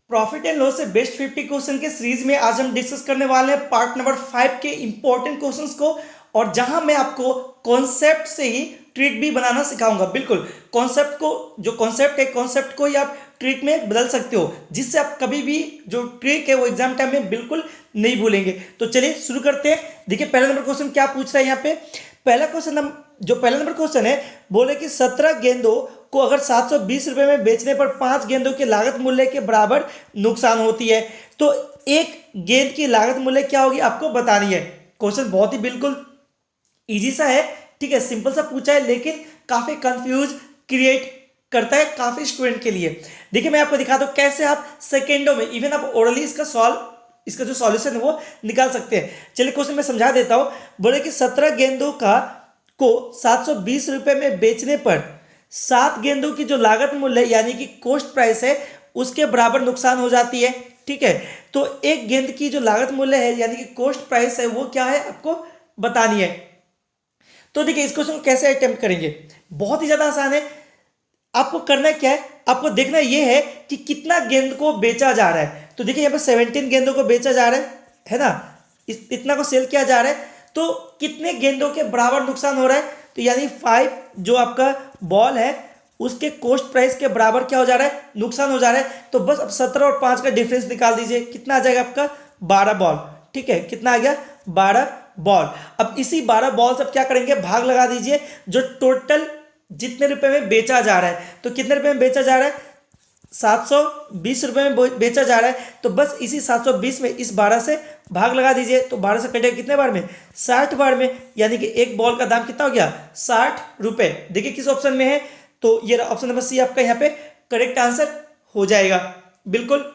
Profit and loss से best 50 question के series में आज हम डिस्कस करने वाले हैं पार्ट नंबर 5 के इंपॉर्टेंट क्वेश्चंस को, और जहां मैं आपको कॉन्सेप्ट से ही ट्रिक भी बनाना सिखाऊंगा। बिल्कुल कॉन्सेप्ट को, जो कॉन्सेप्ट है कॉन्सेप्ट को ही आप ट्रिक में बदल सकते हो, जिससे आप कभी भी जो ट्रिक है वो एग्जाम टाइम में बिल्कुल नहीं भूलेंगे। तो चलिए शुरू करते हैं। देखिए पहला नंबर क्वेश्चन क्या पूछ रहा है यहाँ पे। पहला नंबर क्वेश्चन है, बोले कि 17 गेंदों को अगर 720 रुपए में बेचने पर 5 गेंदों की लागत मूल्य के बराबर नुकसान होती है, तो एक गेंद की लागत मूल्य क्या होगी आपको बतानी है। क्वेश्चन बहुत ही बिल्कुल इजी सा है, ठीक है, सिंपल सा पूछा है, लेकिन काफी कंफ्यूज क्रिएट करता है काफी स्टूडेंट के लिए। देखिए मैं आपको दिखाता हूं कैसे आप सेकेंडों में, इवन आप ओरली इसका जो सॉल्यूशन है वो निकाल सकते हैं। चलिए क्वेश्चन मैं समझा देता हूं। बोले कि 17 गेंदों को 720 रुपए में बेचने पर 7 गेंदों की जो लागत मूल्य यानी कि कॉस्ट प्राइस है उसके बराबर नुकसान हो जाती है। ठीक है, तो एक गेंद की जो लागत मूल्य है यानी कि कॉस्ट प्राइस है वो क्या है आपको बतानी है। तो देखिए इस क्वेश्चन को कैसे अटेम्प्ट करेंगे, बहुत ही ज्यादा आसान है। आपको करना क्या है, आपको देखना यह है कि कितना गेंद को बेचा जा रहा है। तो देखिए यहाँ पे 17 गेंदों को बेचा जा रहा है ना, इतना को सेल किया जा रहा है, तो कितने गेंदों के बराबर नुकसान हो रहा है, तो यानी 5 जो आपका बॉल है उसके कॉस्ट प्राइस के बराबर क्या हो जा रहा है, नुकसान हो जा रहा है। तो बस अब 17 और 5 का डिफरेंस निकाल दीजिए, कितना आ जाएगा आपका 12 बॉल। ठीक है, कितना आ गया 12 बॉल। अब इसी 12 बॉल से अब क्या करेंगे, भाग लगा दीजिए जो टोटल जितने रुपए में बेचा जा रहा है। तो कितने रुपए में बेचा जा रहा है, 720 रुपए में बेचा जा रहा है। तो बस इसी 720 में इस 12 से भाग लगा दीजिए, तो 12 से कटेगा कितने बार में, 60 बार में, यानी कि एक बॉल का दाम कितना हो गया 60 रुपए। देखिए किस ऑप्शन में है, तो ये ऑप्शन नंबर सी आपका यहाँ पे करेक्ट आंसर हो जाएगा। बिल्कुल,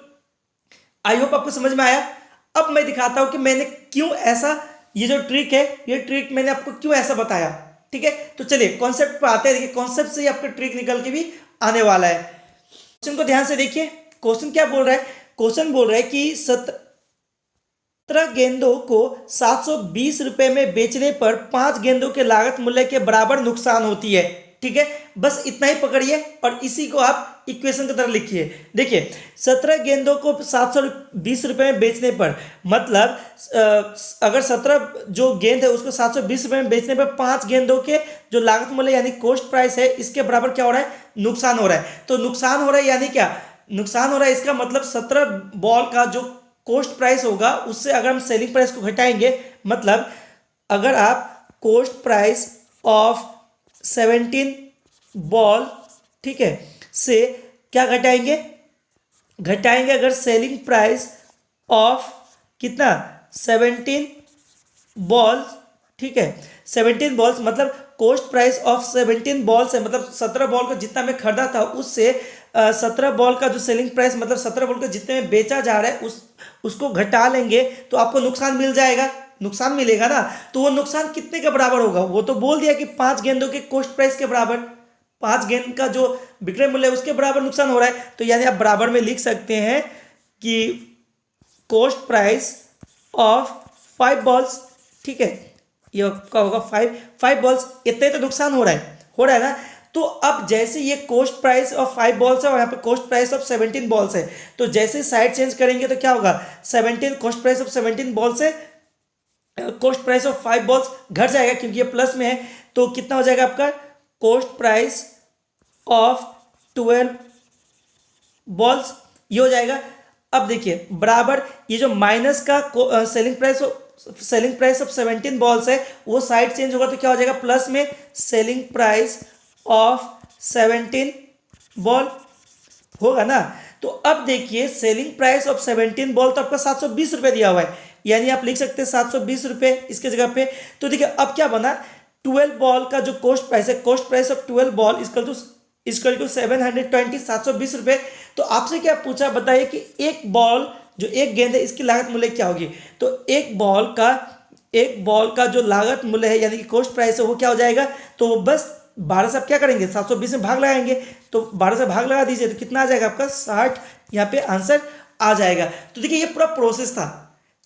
आई होप आपको समझ में आया। अब मैं दिखाता हूं कि मैंने क्यों ऐसा, ये जो ट्रिक है ये ट्रिक मैंने आपको क्यों ऐसा बताया। ठीक है, तो चलिए कॉन्सेप्ट पर आते हैं। देखिए कॉन्सेप्ट से ही आपका ट्रिक निकल के भी आने वाला है। क्वेश्चन को ध्यान से देखिए, क्वेश्चन क्या बोल रहा है। क्वेश्चन बोल रहा है कि 17 गेंदों को 720 रुपए में बेचने पर 5 गेंदों के लागत मूल्य के बराबर नुकसान होती है। ठीक है, बस इतना ही पकड़िए और इसी को आप इक्वेशन की तरह लिखिए। देखिए 17 गेंदों को 720 रुपए में बेचने पर, मतलब अगर 17 जो गेंद है उसको 720 रुपए में बेचने पर 5 गेंदों के जो लागत मूल्य यानी कॉस्ट प्राइस है इसके बराबर क्या हो रहा है, नुकसान हो रहा है। तो नुकसान हो रहा है यानी क्या, नुकसान हो रहा है इसका मतलब 17 बॉल का जो कॉस्ट प्राइस होगा उससे अगर हम सेलिंग प्राइस को घटाएंगे, मतलब अगर आप कॉस्ट प्राइस ऑफ 17 बॉल, ठीक है, से क्या घटाएंगे अगर सेलिंग प्राइस ऑफ कितना 17 बॉल्स, ठीक है, 17 बॉल्स मतलब कॉस्ट प्राइस ऑफ 17 बॉल्स है, मतलब 17 बॉल को जितना मैं खरीदा था उससे 17 बॉल का जो सेलिंग प्राइस मतलब 17 बॉल को जितने में बेचा जा रहा है उसको घटा लेंगे तो आपको नुकसान मिल जाएगा, नुकसान मिलेगा ना। तो वो नुकसान कितने के बराबर होगा, वो तो बोल दिया कि 5 गेंदों के कॉस्ट प्राइस के बराबर, 5 गेंद का जो विक्रय मूल्य है उसके बराबर नुकसान हो रहा है। तो यानी आप बराबर में लिख सकते हैं कि कॉस्ट प्राइस ऑफ 5 बॉल्स, ठीक है, ये क्या होगा 5 बॉल्स, इतने तो नुकसान हो रहा है ना। तो अब जैसे ये कॉस्ट प्राइस ऑफ 5 बॉल्स है और यहाँ पे कॉस्ट प्राइस ऑफ 17 बॉल्स है, तो जैसे साइड चेंज करेंगे तो क्या होगा, 17 कॉस्ट प्राइस ऑफ 17 बॉल्स है, कॉस्ट प्राइस ऑफ 5 बॉल्स घट जाएगा क्योंकि ये प्लस में है। तो कितना हो जाएगा आपका कॉस्ट प्राइस ऑफ 12 बॉल्स, ये हो जाएगा। अब देखिए बराबर ये जो माइनस का सेलिंग प्राइस ऑफ 17 बॉल्स है वो साइड चेंज होगा तो क्या हो जाएगा प्लस में सेलिंग प्राइस ऑफ 17 बॉल होगा ना। तो अब देखिए सेलिंग प्राइस ऑफ 17 बॉल तो आपका 720 रुपए दिया हुआ है, यानी आप लिख सकते हैं 720 रुपए इसके जगह पे। तो देखिए अब क्या बना, 12 बॉल का जो कॉस्ट प्राइस है, cost price of 12 ball equal to 720, 720 रुपए। तो आपसे क्या पूछा बताइए कि एक बॉल जो एक गेंद है इसकी लागत मूल्य क्या होगी। तो एक बॉल का जो लागत मूल्य है यानी कि कॉस्ट प्राइस है वो क्या हो जाएगा, तो बस 12 से आप क्या करेंगे 720 में भाग लगाएंगे, तो 12 से भाग लगा दीजिए तो कितना आ जाएगा आपका 60, यहाँ पे आंसर आ जाएगा। तो देखिए ये पूरा प्रोसेस था,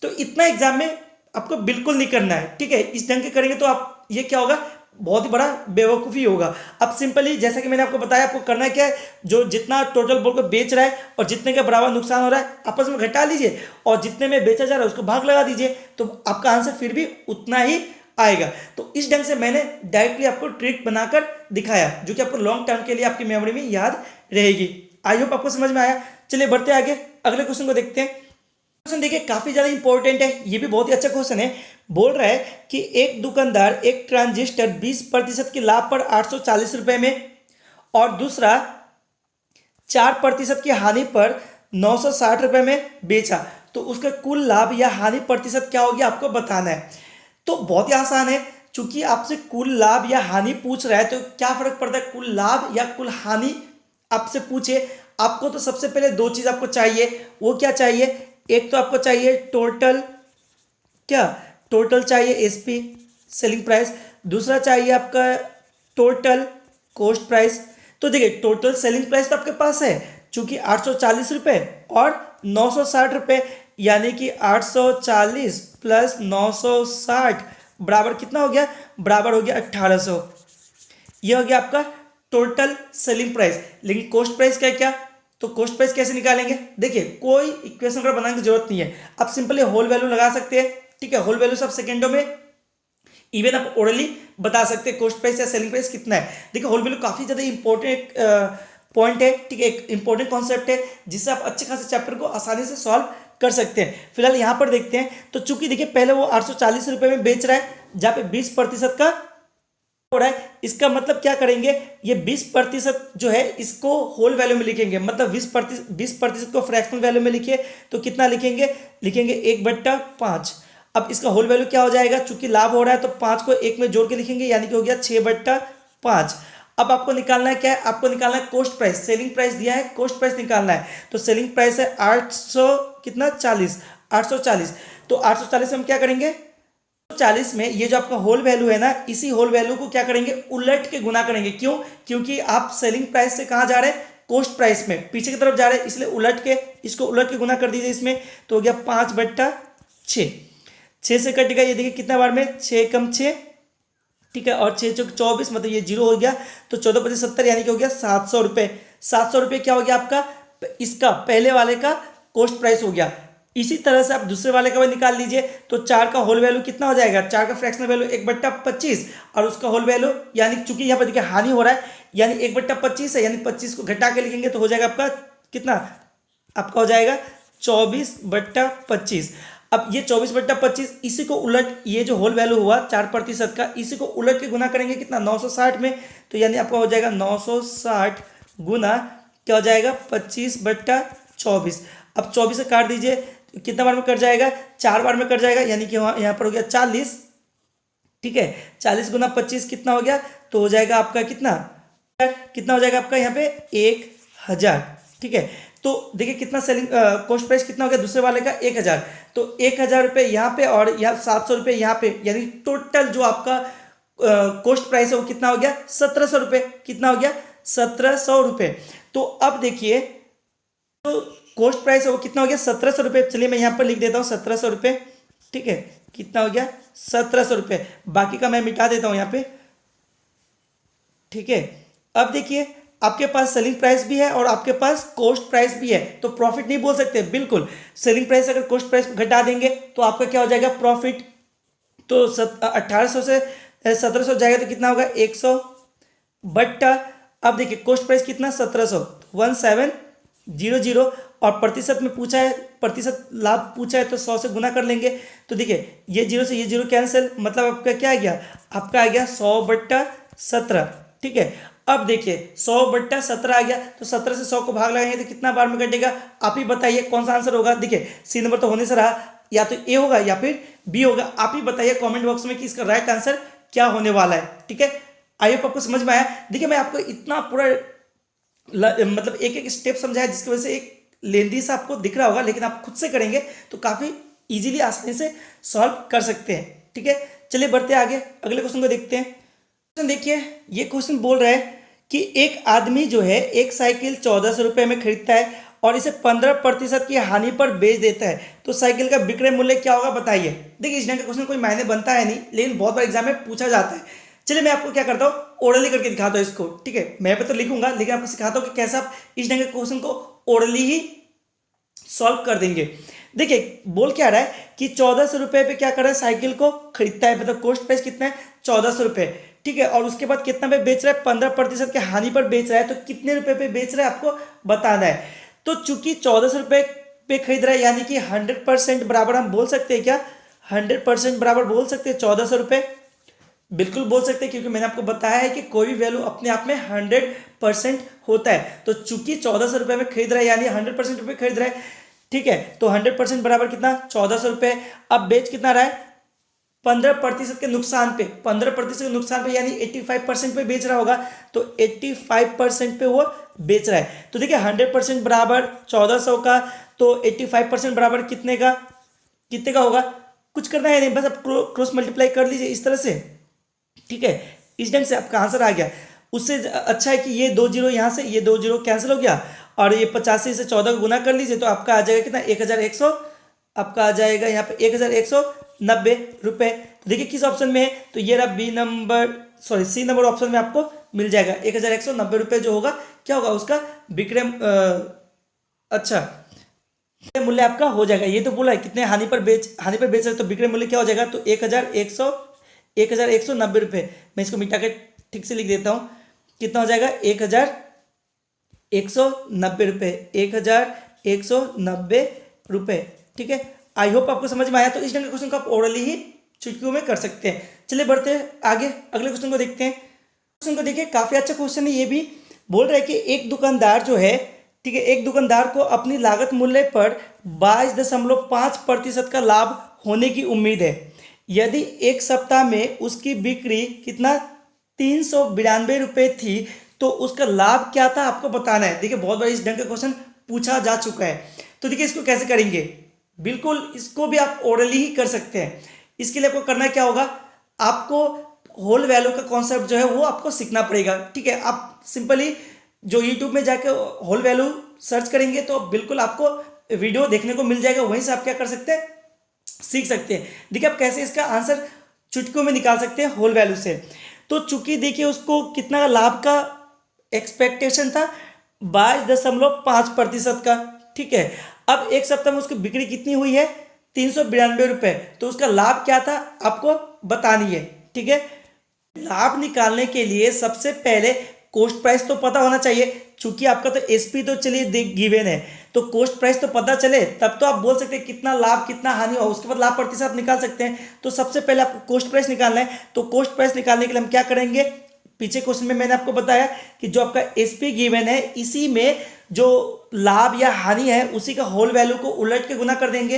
तो इतना एग्जाम में आपको बिल्कुल नहीं करना है। ठीक है, इस ढंग के करेंगे तो आप ये क्या होगा, बहुत ही बड़ा बेवकूफ़ी होगा। अब सिंपली जैसा कि मैंने आपको बताया, आपको करना क्या है, जो जितना टोटल बॉल को बेच रहा है और जितने के बराबर नुकसान हो रहा है आपस में घटा लीजिए और जितने में बेचा जा रहा है उसको भाग लगा दीजिए, तो आपका आंसर फिर भी उतना ही आएगा। तो इस ढंग से मैंने डायरेक्टली आपको ट्रिक बनाकर दिखाया, जो कि आपको लॉन्ग टर्म के लिए आपकी मेमोरी में याद रहेगी। आई होप आपको समझ में आया। चलिए बढ़ते आगे, अगले क्वेश्चन को देखते हैं। क्वेश्चन देखिए काफी ज्यादा इंपॉर्टेंट है, ये भी बहुत ही अच्छा क्वेश्चन है। बोल रहा है कि एक दुकानदार एक ट्रांजिस्टर 20% के लाभ पर 840 रुपए में और दूसरा 4% की हानि पर 960 रुपए में बेचा, तो उसका कुल लाभ या हानि प्रतिशत क्या होगी आपको बताना है। तो बहुत ही आसान है, चूंकि आपसे कुल लाभ या हानि पूछ रहा है तो क्या फर्क पड़ता है, कुल लाभ या कुल हानि आपसे पूछे, आपको तो सबसे पहले दो चीज आपको चाहिए। वो क्या चाहिए, एक तो आपको चाहिए टोटल, क्या टोटल चाहिए एसपी सेलिंग प्राइस, दूसरा चाहिए आपका टोटल कॉस्ट प्राइस। तो देखिए टोटल सेलिंग प्राइस तो आपके पास है, चूंकि 840 रुपये और 960 रुपये, यानी कि 840 प्लस 960 बराबर कितना हो गया, बराबर हो गया 1800। ये हो गया आपका टोटल सेलिंग प्राइस। लेकिन कॉस्ट प्राइस क्या क्या, तो कॉस्ट प्राइस कैसे निकालेंगे, देखिए कोई इक्वेशन का बनाने की जरूरत नहीं है, आप सिंपली होल वैल्यू लगा सकते हैं। ठीक है, होल वैल्यू सब सेकेंडों में, इवन आप ओरली बता सकते हैं कॉस्ट प्राइस या सेलिंग प्राइस कितना है। देखिए होल वैल्यू काफी ज्यादा इंपॉर्टेंट पॉइंट है, ठीक है, एक इंपॉर्टेंट कॉन्सेप्ट है जिससे आप अच्छे खासे चैप्टर को आसानी से सॉल्व कर सकते हैं। फिलहाल यहाँ पर देखते हैं, तो चूंकि देखिए पहले वो 840 रुपये में बेच रहा है, जहाँ पे 20% का हो रहा है, इसका मतलब क्या करेंगे, ये 20% जो है इसको होल वैल्यू में लिखेंगे, मतलब 20% को फ्रैक्शनल वैल्यू में लिखिए तो कितना लिखेंगे, लिखेंगे 1/5। अब इसका होल वैल्यू क्या हो जाएगा, चूंकि लाभ हो रहा है तो 5 को 1 में जोड़ के लिखेंगे, यानी कि हो गया 6/5। अब आपको निकालना है क्या है, आपको निकालना है कॉस्ट प्राइस, सेलिंग प्राइस दिया है, कॉस्ट प्राइस निकालना है। तो सेलिंग प्राइस है 800 कितना 40, 840। तो 840 हम क्या करेंगे, 40 में ये जो आपका होल वैल्यू है ना, इसी होल वैल्यू को क्या करेंगे, उलट के गुना करेंगे। क्यों, क्योंकि आप सेलिंग प्राइस से कहाँ जा रहे हैं, कॉस्ट प्राइस में पीछे की तरफ जा रहे हैं, इसलिए उलट के इसको उलट के गुना कर दीजिए इसमें, तो हो गया 5/6। 6 से कटेगा, ये देखिए कितना बार में, 6 कम 6, ठीक है, और 6 चौक 24, मतलब ये 0 हो गया, तो 14/5 70, यानी कि हो गया 700 रुपये। 700 रुपये क्या हो गया आपका, इसका पहले वाले का कॉस्ट प्राइस हो गया। इसी तरह से आप दूसरे वाले का भी निकाल लीजिए, तो 4 का होल वैल्यू कितना हो जाएगा, 4 का फ्रैक्शनल वैल्यू 1/25 और उसका होल वैल्यू, यानी चूंकि यहाँ पर देखिए हानि हो रहा है, यानी 1/25 है, यानी 25 को घटा के लिखेंगे तो हो जाएगा आपका कितना, आपका हो जाएगा 24/25। अब ये 24/25, इसी को उलट, ये जो होल वैल्यू हुआ 4% का, इसी को उलट के गुना करेंगे कितना, 960 में, तो यानी आपका हो जाएगा 960 गुना क्या हो जाएगा 25/24। अब 24 से काट दीजिए, कितना बार में कट जाएगा, 4 बार में कट जाएगा, यानी कि यहाँ पर हो गया 40। ठीक है, 40 गुना 25 कितना हो गया, तो हो जाएगा आपका कितना, कितना हो जाएगा आपका यहाँ पे 1000। ठीक है, तो देखिए कितना सेलिंग कॉस्ट प्राइस कितना हो गया दूसरे वाले का 1000, तो 1000 रुपये यहाँ पे और यहाँ 700 रुपये यहाँ पे, यानी टोटल जो आपका कॉस्ट प्राइस है वो कितना हो गया 1700 रुपये, कितना हो गया 1700 रुपये। तो अब देखिए तो कॉस्ट प्राइस है वो कितना हो गया 1700 रुपये, चलिए मैं यहाँ पर लिख देता हूँ 1700 रुपये। ठीक है, कितना हो गया 1700 रुपये, बाकी का मैं मिटा देता हूँ यहाँ पे। ठीक है, अब देखिए आपके पास सेलिंग प्राइस भी है और आपके पास कॉस्ट प्राइस भी है, तो प्रॉफिट नहीं बोल सकते, बिल्कुल सेलिंग प्राइस अगर कॉस्ट प्राइस घटा देंगे तो आपका क्या हो जाएगा प्रॉफिट, तो 1800 से 1700 जाएगा तो कितना होगा 100 बट्टा, अब देखिए कॉस्ट प्राइस कितना 1700, 1700 और प्रतिशत में पूछा है, प्रतिशत लाभ पूछा है तो 100 से गुना कर लेंगे, तो देखिए ये 0 से ये 0 कैंसिल, मतलब आपका क्या आ गया, आपका आ गया 100/17। ठीक है, अब देखिए 100/17 आ गया, तो 17 से 100 को भाग लगाएंगे तो कितना बार में कटेगा, आप ही बताइए कौन सा आंसर होगा। देखिए सी नंबर तो होने से रहा, या तो ए होगा या फिर बी होगा, आप ही बताइए कमेंट बॉक्स में कि इसका राइट आंसर क्या होने वाला है। ठीक है, आई होप आपको समझ में आया। देखिए मैं आपको इतना पूरा मतलब एक एक स्टेप समझाया जिसकी वजह से एक लेंदी सा आपको दिख रहा होगा, लेकिन आप खुद से करेंगे तो काफ़ी इजीली आसानी से सॉल्व कर सकते हैं। ठीक है, चलिए बढ़ते आगे, अगले क्वेश्चन को देखते हैं। क्वेश्चन देखिए, ये क्वेश्चन बोल रहा है कि एक आदमी जो है एक साइकिल 1400 रुपये में खरीदता है और इसे 15% की हानि पर बेच देता है, तो साइकिल का विक्रय मूल्य क्या होगा बताइए। देखिए इस ढंग का क्वेश्चन कोई मायने बनता है नहीं, लेकिन बहुत बार एग्जाम में पूछा जाता है। चलिए मैं आपको क्या करता हूँ, ओरली करके दिखाता हूँ इसको, ठीक है। मैं पे तो लिखूंगा लेकिन आपको सिखाता हूँ कि कैसे आप इस ढंग के क्वेश्चन को ओरली ही सॉल्व कर देंगे। देखिए बोल क्या रहा है कि 1400 रुपये पे क्या कर रहा है, साइकिल को खरीदता है, मतलब कॉस्ट प्राइस कितना है 1400 रुपये, ठीक है। और उसके बाद कितना पे बेच रहा है, 15% के हानि पर बेच रहा है, तो कितने रुपए पे बेच रहा है आपको बताना है। तो चूंकि 1400 रुपये पे खरीद रहा है यानी कि 100% बराबर हम बोल सकते हैं क्या, 100% बराबर बोल सकते हैं 1400 रुपये, बिल्कुल बोल सकते हैं, क्योंकि मैंने आपको बताया है कि कोई भी वैल्यू अपने आप में 100% होता है। तो चूंकि 1400 रुपये में खरीद रहा है यानी 100% रुपये खरीद रहा है, ठीक है। तो 100% बराबर कितना 1400 रुपये। अब बेच कितना रहा है 15% के नुकसान पे, 15% के नुकसान पे यानी 85% पे बेच रहा होगा, तो 85% पे वो बेच रहा है। तो देखिए 100% बराबर 1400 का, तो 85% बराबर कितने का होगा, कुछ करना है नहीं, बस आप क्रॉस मल्टीप्लाई कर लीजिए इस तरह से, ठीक है। इस ढंग से आपका आंसर आ गया। उससे अच्छा है कि ये 2 जीरो यहाँ से, ये 2 जीरो कैंसिल हो गया, और ये 85 से 14 को गुना कर लीजिए, तो आपका आ जाएगा कितना 1100, आपका आ जाएगा यहाँ पे 1190 रुपये। तो देखिए किस ऑप्शन में है, तो ये रहा सी नंबर ऑप्शन में आपको मिल जाएगा 1190 रुपये, जो होगा क्या होगा उसका विक्रय अच्छा मूल्य आपका हो जाएगा। ये तो बोला है कितने हानि पर बेच रहे, तो विक्रय मूल्य क्या हो जाएगा, तो 1190 रुपये। मैं इसको मिटा के ठीक से लिख देता हूँ, कितना हो जाएगा 1190 रुपये, 1190 रुपये, ठीक है। आई होप आपको समझ में आया। तो इस ढंग के क्वेश्चन को आप ओरली ही चुटकियों में कर सकते हैं। चलिए बढ़ते हैं आगे, अगले क्वेश्चन को देखते हैं। क्वेश्चन को देखिए, काफी अच्छा क्वेश्चन है। ये भी बोल रहा है कि एक दुकानदार जो है, ठीक है, एक दुकानदार को अपनी लागत मूल्य पर 22.5% का लाभ होने की उम्मीद है। यदि एक सप्ताह में उसकी बिक्री कितना 392 रुपये थी, तो उसका लाभ क्या था आपको बताना है। देखिए बहुत बार इस ढंग का क्वेश्चन पूछा जा चुका है। तो देखिए इसको कैसे करेंगे, बिल्कुल इसको भी आप ओरली ही कर सकते हैं। इसके लिए आपको करना क्या होगा, आपको होल वैल्यू का कॉन्सेप्ट जो है वो आपको सीखना पड़ेगा, ठीक है। आप सिंपली जो यूट्यूब में जाके होल वैल्यू सर्च करेंगे तो बिल्कुल आपको वीडियो देखने को मिल जाएगा, वहीं से आप क्या कर सकते हैं, सीख सकते हैं। देखिए आप कैसे इसका आंसर चुटकियों में निकाल सकते हैं होल वैल्यू से। तो चूंकि देखिए उसको कितना लाभ का एक्सपेक्टेशन था, 22.5% का, ठीक है। अब एक सप्ताह में उसकी बिक्री कितनी हुई है 392 रुपये, तो उसका लाभ क्या था आपको बतानी है, ठीक है। लाभ निकालने के लिए सबसे पहले कॉस्ट प्राइस तो पता होना चाहिए। चूंकि आपका तो एसपी तो चलिए गिवन है, तो कॉस्ट प्राइस तो पता चले तब तो आप बोल सकते हैं कितना लाभ कितना हानि हो, उसके बाद लाभ प्रतिशत निकाल सकते हैं। तो सबसे पहले आपको कॉस्ट प्राइस निकालना है। तो कॉस्ट प्राइस निकालने के लिए हम क्या करेंगे, पीछे क्वेश्चन में मैंने आपको बताया कि जो आपका एसपी गिवन है, इसी में जो लाभ या हानि है उसी का होल वैल्यू को उलट के गुना कर देंगे।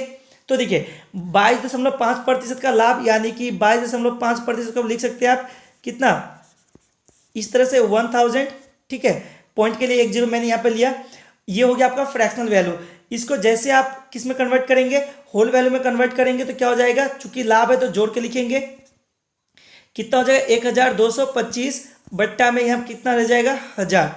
तो देखिए 22.5% का लाभ यानी कि 22.5% को लिख सकते हैं आप कितना, इस तरह से 1000, ठीक है। पॉइंट के लिए 1 जीरो मैंने यहाँ पे लिया, ये हो गया आपका फ्रैक्शनल वैल्यू। इसको जैसे आप किस में कन्वर्ट करेंगे, होल वैल्यू में कन्वर्ट करेंगे, तो क्या हो जाएगा, चूंकि लाभ है तो जोड़ के लिखेंगे, कितना हो जाएगा 1225 बट्टा में यहाँ कितना रह जाएगा 1000,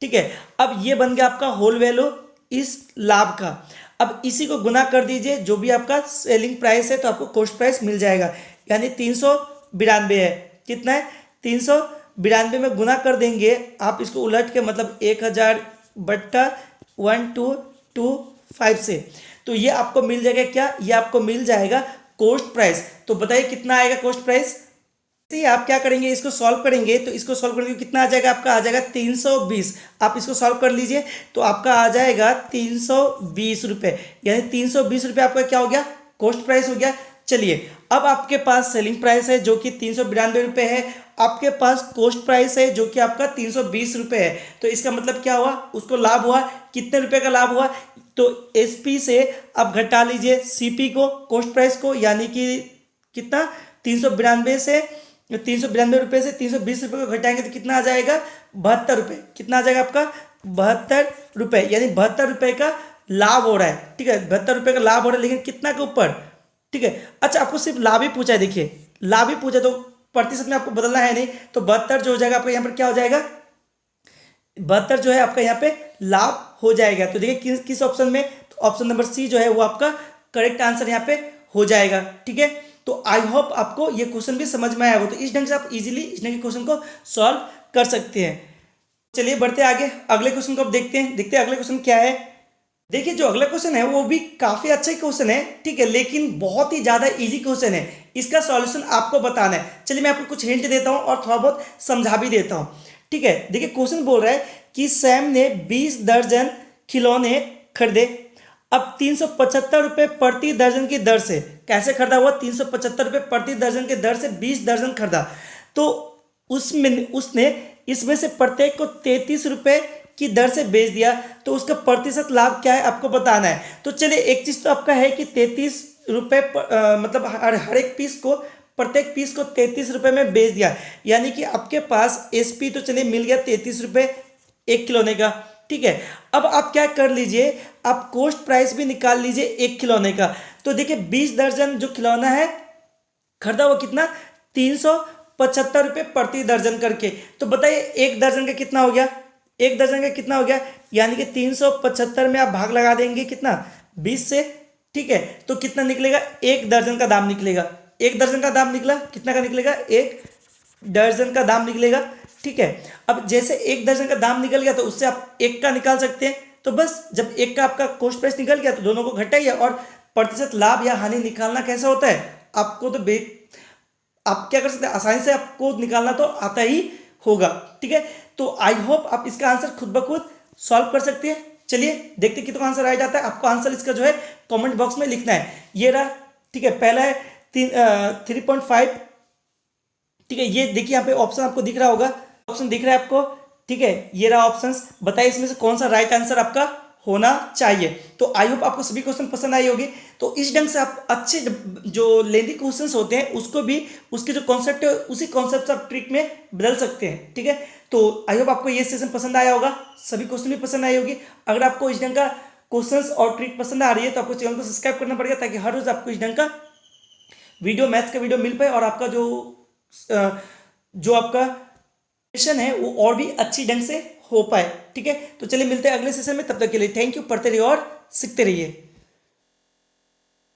ठीक है। अब ये बन गया आपका होल वैल्यू इस लाभ का। अब इसी को गुना कर दीजिए, जो भी आपका सेलिंग प्राइस है, तो आपको कॉस्ट प्राइस मिल जाएगा, यानी 392 है। कितना है 392 में गुना कर देंगे आप इसको उलट के, मतलब 1000 बट्टा 1225 से, तो ये आपको मिल जाएगा क्या, ये आपको मिल जाएगा कॉस्ट प्राइस। तो बताइए कितना आएगा कॉस्ट प्राइस। आप क्या करेंगे, इसको सॉल्व करेंगे, तो इसको सॉल्व करेंगे कितना आ जाएगा, आपका आ जाएगा 320। आप इसको सॉल्व कर लीजिए तो आपका आ जाएगा 320 रुपये, यानी 320 रुपये आपका क्या हो गया, कॉस्ट प्राइस हो गया। चलिए अब आपके पास सेलिंग प्राइस है जो कि 392 रुपये है, आपके पास कॉस्ट प्राइस है जो कि आपका 320 रुपये है। तो इसका मतलब क्या हुआ, उसको लाभ हुआ, कितने रुपए का लाभ हुआ, तो एसपी से आप घटा लीजिए सीपी को, कॉस्ट प्राइस को, यानी कि कितना 392 से 392 रुपये से 320 रुपये को घटाएंगे तो कितना आ जाएगा 72 रुपये। कितना आ जाएगा आपका 72 रुपये, यानी 72 रुपये का लाभ हो रहा है, ठीक है। 72 रुपये का लाभ हो रहा है, लेकिन कितना के ऊपर, ठीक है। अच्छा आपको सिर्फ लाभ ही पूछा है, देखिए लाभ ही पूछा, तो प्रतिशत में आपको बदलना है नहीं, तो 72 जो हो जाएगा आपका यहाँ पर क्या हो जाएगा, 72 जो है आपका यहाँ पे लाभ हो जाएगा। तो देखिए किस ऑप्शन में, तो ऑप्शन नंबर सी जो है वो आपका करेक्ट आंसर यहाँ पे हो जाएगा, ठीक है। तो आई होप आपको ये क्वेश्चन भी समझ में आया हो, तो इस ढंग से आप इजीली इस ढंग के क्वेश्चन को सॉल्व कर सकते हैं। चलिए बढ़ते आगे, अगले क्वेश्चन को अब देखते हैं अगले क्वेश्चन क्या है। देखिए जो अगला क्वेश्चन है वो भी काफी अच्छा क्वेश्चन है, ठीक है, लेकिन बहुत ही ज्यादा इजी क्वेश्चन है। इसका सॉल्यूशन आपको बताना है। चलिए मैं आपको कुछ हिंट देता हूं और थोड़ा बहुत समझा भी देता हूं, ठीक है। देखिए क्वेश्चन बोल रहा है कि सैम ने 20 दर्जन खिलौने खरीदे। अब 375 रुपए प्रति दर्जन की दर से, कैसे खरीदा हुआ, 375 रुपए प्रति दर्जन के दर से 20 दर्जन खरीदा। तो उसने इसमें से प्रत्येक को 33 रुपए की दर से बेच दिया, तो उसका प्रतिशत लाभ क्या है आपको बताना है। तो चलिए एक चीज तो आपका है कि 33 रुपए मतलब हर एक पीस को, प्रत्येक पीस को 33 रुपए में बेच दिया, यानी कि आपके पास एसपी तो चलिए मिल गया 33 रुपए एक खिलौने का, ठीक है। अब आप क्या कर लीजिए, आप कॉस्ट प्राइस भी निकाल लीजिए एक खिलौने का। तो देखिए 20 दर्जन जो खिलौना है खरीदा वो कितना, 375 रुपये प्रति दर्जन करके। तो बताइए एक दर्जन का कितना हो गया, एक दर्जन का कितना हो गया, यानी कि 375 में आप भाग लगा देंगे कितना, 20 से, ठीक है। तो कितना निकलेगा, एक दर्जन का दाम निकलेगा। एक दर्जन का दाम निकला, कितना का निकलेगा, एक दर्जन का दाम निकलेगा, ठीक है। अब जैसे एक दर्जन का दाम निकल गया तो उससे आप एक का निकाल सकते हैं। तो बस जब एक का आपका कॉस्ट प्राइस निकल गया तो दोनों को घटाइए, और प्रतिशत लाभ या हानि निकालना कैसा होता है आपको, तो आप क्या कर सकते हैं, आसानी से आपको निकालना तो आता ही होगा, ठीक है। तो आई होप आप इसका आंसर खुद ब खुद सॉल्व कर सकते हैं। चलिए देखते कितना आंसर आ जाता है। आपको आंसर इसका जो है कमेंट बॉक्स में लिखना है। ये रहा, ठीक है, पहला है 3.5, ठीक है। ये देखिए यहाँ पे ऑप्शन आपको दिख रहा होगा, ऑप्शन दिख रहा है आपको, ठीक है। ये रहा ऑप्शंस, बताइए इसमें से कौन सा राइट आंसर आपका होना चाहिए। तो आई होप आपको सभी क्वेश्चन पसंद आई होगी। तो इस ढंग से आप अच्छे जो लेंदी क्वेश्चंस होते हैं उसको भी उसके जो कॉन्सेप्ट है उसी कॉन्सेप्ट से आप ट्रिक में बदल सकते हैं, ठीक है। तो आई होप आपको ये सेशन पसंद आया होगा, सभी क्वेश्चन भी पसंद आई होगी। अगर आपको इस ढंग का क्वेश्चंस और ट्रिक पसंद आ रही है तो आपको चैनल को सब्सक्राइब करना पड़ेगा, ताकि हर रोज आपको इस ढंग का वीडियो, मैथ्स का वीडियो मिल पाए, और आपका जो आपका सेशन है वो और भी अच्छी ढंग से हो पाए, ठीक है। तो चलिए मिलते हैं अगले सेशन में, तब तक के लिए थैंक यू। पढ़ते रहिए और सीखते रहिए।